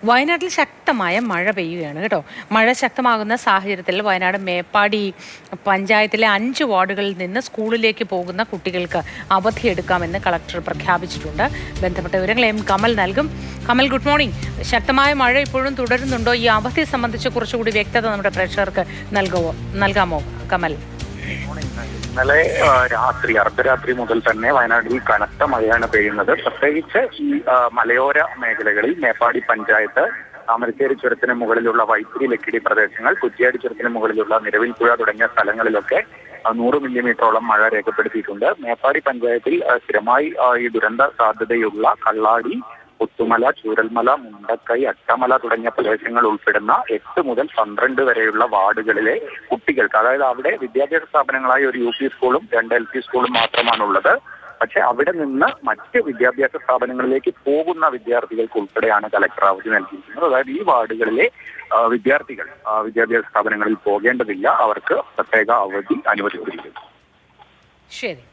വയനാട്ടിൽ ശക്തമായ മഴ പെയ്യുകയാണ് കേട്ടോ. മഴ ശക്തമാകുന്ന സാഹചര്യത്തിൽ വയനാട് മേപ്പാടി പഞ്ചായത്തിലെ 5 വാർഡുകളിൽ നിന്ന് സ്കൂളിലേക്ക് പോകുന്ന കുട്ടികൾക്ക് അവധിയെടുക്കാമെന്ന് കളക്ടർ പ്രഖ്യാപിച്ചിട്ടുണ്ട്. ബന്ധപ്പെട്ട വിവരങ്ങൾ കമൽ നൽകും. Kamal, good morning. ശക്തമായ മഴ ഇപ്പോഴും തുടരുന്നുണ്ടോ? ഈ അവധി സംബന്ധിച്ച് കുറച്ചുകൂടി വ്യക്തത നമ്മുടെ പ്രേക്ഷകർക്ക് നൽകാമോ കമൽ? ഇന്നലെ അർദ്ധരാത്രി മുതൽ തന്നെ വയനാട്ടിൽ കനത്ത മഴയാണ് പെയ്യുന്നത്. പ്രത്യേകിച്ച് ഈ മലയോര മേഖലകളിൽ മേപ്പാടി പഞ്ചായത്ത്, താമരശ്ശേരി ചുരത്തിന് മുകളിലുള്ള വൈത്തിരി ലക്കിടി പ്രദേശങ്ങൾ, കുറ്റ്യാടി ചുരത്തിന് മുകളിലുള്ള നിലവിൽ പുഴ തുടങ്ങിയ സ്ഥലങ്ങളിലൊക്കെ 100 മില്ലിമീറ്ററോളം മഴ രേഖപ്പെടുത്തിയിട്ടുണ്ട്. മേപ്പാടി പഞ്ചായത്തിൽ സ്ഥിരമായി ഈ ദുരന്ത സാധ്യതയുള്ള കള്ളാടി, പുത്തുമല, ചൂരൽമല, മുണ്ടക്കൈ, അട്ടമല തുടങ്ങിയ പ്രദേശങ്ങൾ ഉൾപ്പെടുന്ന 8 മുതൽ 12 വരെയുള്ള വാർഡുകളിലെ കുട്ടികൾക്ക്, അതായത് അവിടെ വിദ്യാഭ്യാസ സ്ഥാപനങ്ങളായ ഒരു UP സ്കൂളും 2 LP സ്കൂളും മാത്രമാണുള്ളത്. പക്ഷെ അവിടെ നിന്ന് മറ്റ് വിദ്യാഭ്യാസ സ്ഥാപനങ്ങളിലേക്ക് പോകുന്ന വിദ്യാർത്ഥികൾക്ക് ഉൾപ്പെടെയാണ് കലക്ടർ അവധി നൽകിയിരിക്കുന്നത്. അതായത് ഈ വാർഡുകളിലെ വിദ്യാർത്ഥികൾ വിദ്യാഭ്യാസ സ്ഥാപനങ്ങളിൽ പോകേണ്ടതില്ല, അവർക്ക് പ്രത്യേക അവധി അനുവദിച്ചിരിക്കുന്നു. ശരി.